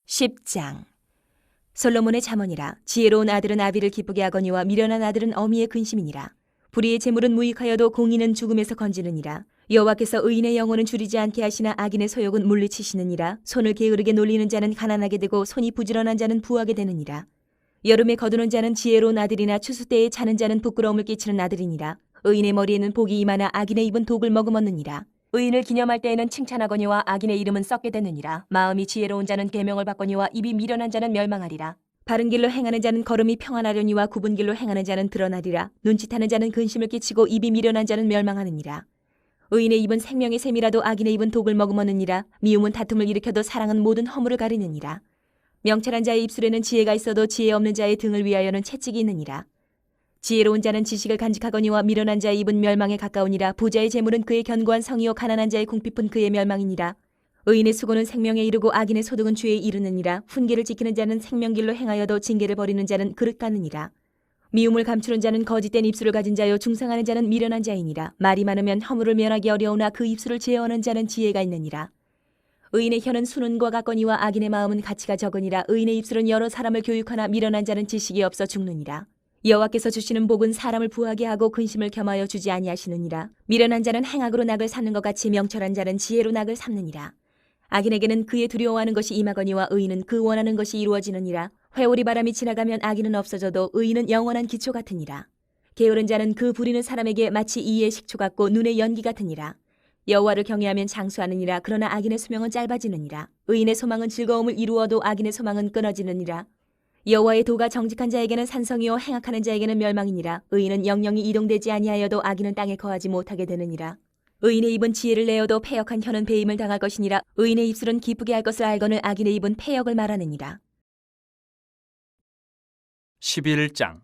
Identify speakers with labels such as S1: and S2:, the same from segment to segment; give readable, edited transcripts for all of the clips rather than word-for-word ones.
S1: 10장. 솔로몬의 잠언이라. 지혜로운 아들은 아비를 기쁘게 하거니와 미련한 아들은 어미의 근심이니라. 불의의 재물은 무익하여도 공의는 죽음에서 건지느니라. 여호와께서 의인의 영혼은 줄이지 않게 하시나 악인의 소욕은 물리치시느니라. 손을 게으르게 놀리는 자는 가난하게 되고 손이 부지런한 자는 부하게 되느니라. 여름에 거두는 자는 지혜로운 아들이나 추수 때에 자는 자는 부끄러움을 끼치는 아들이니라. 의인의 머리에는 복이 임하나 악인의 입은 독을 머금었느니라. 의인을 기념할 때에는 칭찬하거니와 악인의 이름은 썩게 되느니라. 마음이 지혜로운 자는 계명을 받거니와 입이 미련한 자는 멸망하리라. 바른 길로 행하는 자는 걸음이 평안하려니와 굽은 길로 행하는 자는 드러나리라. 눈짓하는 자는 근심을 끼치고 입이 미련한 자는 멸망하느니라. 의인의 입은 생명의 샘이라도 악인의 입은 독을 머금었느니라. 미움은 다툼을 일으켜도 사랑은 모든 허물을 가리느니라. 명철한 자의 입술에는 지혜가 있어도 지혜 없는 자의 등을 위하여는 채찍이 있느니라. 지혜로운 자는 지식을 간직하거니와 미련한 자의 입은 멸망에 가까우니라. 부자의 재물은 그의 견고한 성이요 가난한 자의 궁핍은 그의 멸망이니라. 의인의 수고는 생명에 이르고 악인의 소득은 죄에 이르느니라. 훈계를 지키는 자는 생명길로 행하여도 징계를 버리는 자는 그릇 가느니라. 미움을 감추는 자는 거짓된 입술을 가진 자요 중상하는 자는 미련한 자이니라. 말이 많으면 허물을 면하기 어려우나 그 입술을 제어하는 자는 지혜가 있느니라. 의인의 혀는 수는과 같거니와 악인의 마음은 가치가 적으니라. 의인의 입술은 여러 사람을 교육하나 미련한 자는 지식이 없어 죽느니라. 여호와께서 주시는 복은 사람을 부하게 하고 근심을 겸하여 주지 아니하시느니라. 미련한 자는 행악으로 낙을 삼는 것 같이 명철한 자는 지혜로 낙을 삼느니라. 악인에게는 그의 두려워하는 것이 임하거니와 의인은 그 원하는 것이 이루어지느니라. 회오리 바람이 지나가면 악인은 없어져도 의인은 영원한 기초 같으니라. 게으른 자는 그 부리는 사람에게 마치 이의 식초 같고 눈의 연기 같으니라. 여호와를 경외하면 장수하느니라. 그러나 악인의 수명은 짧아지느니라. 의인의 소망은 즐거움을 이루어도 악인의 소망은 끊어지느니라. 여호와의 도가 정직한 자에게는 산성이요 행악하는 자에게는 멸망이니라. 의인은 영영이 이동되지 아니하여도 악인은 땅에 거하지 못하게 되느니라. 의인의 입은 지혜를 내어도 패역한 혀는 배임을 당할 것이니라. 의인의 입술은 기쁘게 할 것을 알거늘 악인의 입은 패역을 말하느니라.
S2: 11장.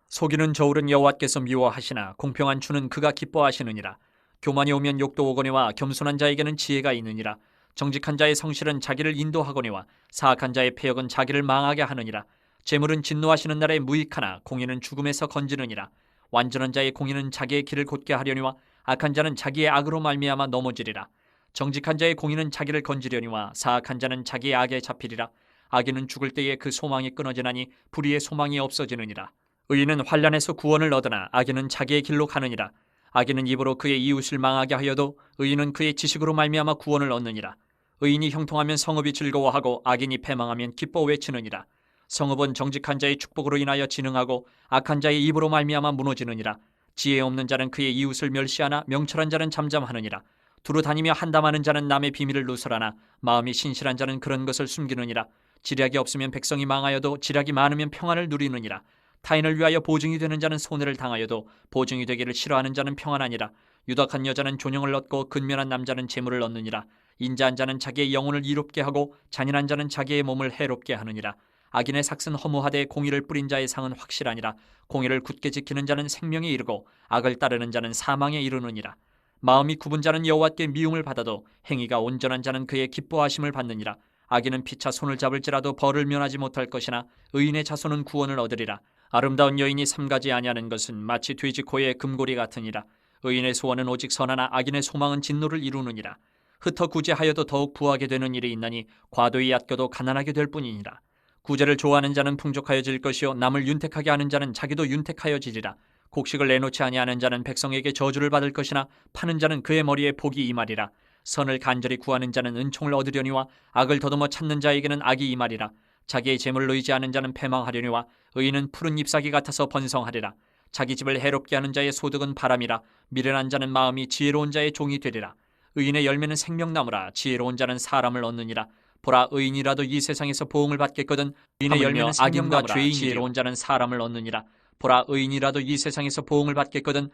S2: 속이는 저울은 여호와께서 미워하시나 공평한 주는 그가 기뻐하시느니라. 교만이 오면 욕도 오거니와 겸손한 자에게는 지혜가 있느니라. 정직한 자의 성실은 자기를 인도하거니와 사악한 자의 패역은 자기를 망하게 하느니라. 재물은 진노하시는 날에 무익하나 공의는 죽음에서 건지느니라. 완전한 자의 공의는 자기의 길을 곧게 하려니와 악한 자는 자기의 악으로 말미암아 넘어지리라. 정직한 자의 공의는 자기를 건지려니와 사악한 자는 자기의 악에 잡히리라. 악인은 죽을 때에 그 소망이 끊어지나니 불의의 소망이 없어지느니라. 의인은 환난에서 구원을 얻으나 악인은 자기의 길로 가느니라. 악인은 입으로 그의 이웃을 망하게 하여도 의인은 그의 지식으로 말미암아 구원을 얻느니라. 의인이 형통하면 성읍이 즐거워하고 악인이 패망하면 기뻐 외치느니라. 성읍은 정직한 자의 축복으로 인하여 진흥하고 악한 자의 입으로 말미암아 무너지느니라. 지혜 없는 자는 그의 이웃을 멸시하나 명철한 자는 잠잠하느니라. 두루 다니며 한담하는 자는 남의 비밀을 누설하나 마음이 신실한 자는 그런 것을 숨기느니라. 지략이 없으면 백성이 망하여도 지략이 많으면 평안을 누리느니라. 타인을 위하여 보증이 되는 자는 손해를 당하여도 보증이 되기를 싫어하는 자는 평안하니라. 유덕한 여자는 존영을 얻고 근면한 남자는 재물을 얻느니라. 인자한 자는 자기의 영혼을 이롭게 하고 잔인한 자는 자기의 몸을 해롭게 하느니라. 악인의 삭은 허무하되 공의를 뿌린 자의 상은 확실하니라. 공의를 굳게 지키는 자는 생명에 이르고 악을 따르는 자는 사망에 이르느니라. 마음이 굽은 자는 여호와께 미움을 받아도 행위가 온전한 자는 그의 기뻐하심을 받느니라. 악인은 피차 손을 잡을지라도 벌을 면하지 못할 것이나 의인의 자손은 구원을 얻으리라. 아름다운 여인이 삼가지 아니하는 것은 마치 돼지 코의 금고리 같으니라. 의인의 소원은 오직 선하나 악인의 소망은 진노를 이루느니라. 흩어 구제하여도 더욱 부하게 되는 일이 있나니 과도히 아껴도 가난하게 될 뿐이니라. 구제를 좋아하는 자는 풍족하여질 것이요 남을 윤택하게 하는 자는 자기도 윤택하여지리라. 곡식을 내놓지 아니하는 자는 백성에게 저주를 받을 것이나 파는 자는 그의 머리에 복이 임하리라. 선을 간절히 구하는 자는 은총을 얻으려니와 악을 더듬어 찾는 자에게는 악이 임하리라. 자기의 재물을 의지하는 자는 패망하려니와 의인은 푸른 잎사귀 같아서 번성하리라. 자기 집을 해롭게 하는 자의 소득은 바람이라. 미련한 자는 마음이 지혜로운 자의 종이 되리라. 의인의 열매는 생명나무라. 지혜로운 자는 사람을 얻느니라. 보라, 의인이라도 이 세상에서 보응을 받겠거든. 의인의 열매는 생명나무라. 지혜로운 자는 사람을 얻느니라. 보라, 의인이라도 이 세상에서 보응을 받겠거든.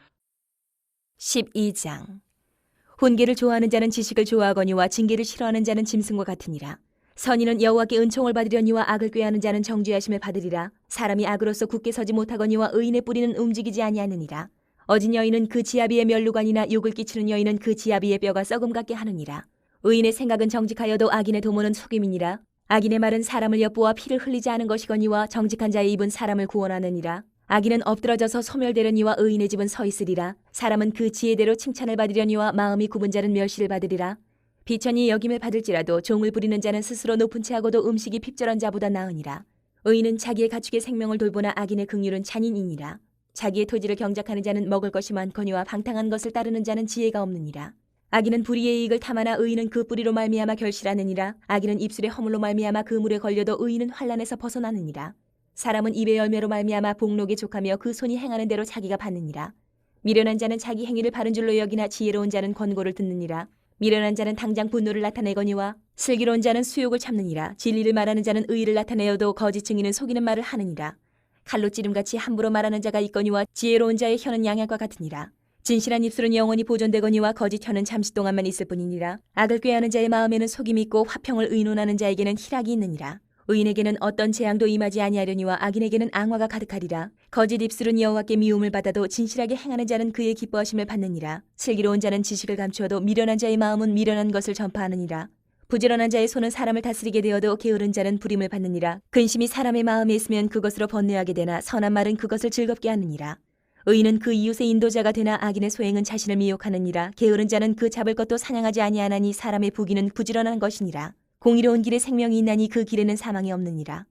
S1: 12장. 훈계를 좋아하는 자는 지식을 좋아하거니와 징계를 싫어하는 자는 짐승과 같으니라. 선인은 여호와께 은총을 받으려니와 악을 꾀하는 자는 정죄하심을 받으리라. 사람이 악으로서 굳게 서지 못하거니와 의인의 뿌리는 움직이지 아니하느니라. 어진 여인은 그 지아비의 면류관이나 욕을 끼치는 여인은 그 지아비의 뼈가 썩음 같게 하느니라. 의인의 생각은 정직하여도 악인의 도모는 속임이니라. 악인의 말은 사람을 엿보아 피를 흘리지 않은 것이거니와 정직한 자의 입은 사람을 구원하느니라. 악인은 엎드러져서 소멸되려니와 의인의 집은 서 있으리라. 사람은 그 지혜대로 칭찬을 받으려니와 마음이 굽은 자는 멸시를 받으리라. 비천이 여김을 받을지라도 종을 부리는 자는 스스로 높은 채하고도 음식이 핍절한 자보다 나으니라. 의인은 자기의 가축의 생명을 돌보나 악인의 긍휼은 잔인이니라. 자기의 토지를 경작하는 자는 먹을 것이 많거니와 방탕한 것을 따르는 자는 지혜가 없느니라. 악인은 불의의 이익을 탐하나 의인은 그 뿌리로 말미암아 결실하느니라. 악인은 입술의 허물로 말미암아 그 물에 걸려도 의인은 환난에서 벗어나느니라. 사람은 입의 열매로 말미암아 복록에 족하며 그 손이 행하는 대로 자기가 받느니라. 미련한 자는 자기 행위를 바른 줄로 여기나 지혜로운 자는 권고를 듣느니라. 미련한 자는 당장 분노를 나타내거니와 슬기로운 자는 수욕을 참느니라. 진리를 말하는 자는 의의를 나타내어도 거짓 증인은 속이는 말을 하느니라. 칼로 찌름같이 함부로 말하는 자가 있거니와 지혜로운 자의 혀는 양약과 같으니라. 진실한 입술은 영원히 보존되거니와 거짓 혀는 잠시 동안만 있을 뿐이니라. 악을 꾀하는 자의 마음에는 속임이 있고 화평을 의논하는 자에게는 희락이 있느니라. 의인에게는 어떤 재앙도 임하지 아니하려니와 악인에게는 앙화가 가득하리라. 거짓 입술은 여호와께 미움을 받아도 진실하게 행하는 자는 그의 기뻐하심을 받느니라. 슬기로운 자는 지식을 감추어도 미련한 자의 마음은 미련한 것을 전파하느니라. 부지런한 자의 손은 사람을 다스리게 되어도 게으른 자는 부림을 받느니라. 근심이 사람의 마음에 있으면 그것으로 번뇌하게 되나 선한 말은 그것을 즐겁게 하느니라. 의인은 그 이웃의 인도자가 되나 악인의 소행은 자신을 미혹하느니라. 게으른 자는 그 잡을 것도 사냥하지 아니하나니 사람의 부귀는 부지런한 것이니라. 공의로운 길에 생명이 있나니 그 길에는 사망이 없느니라.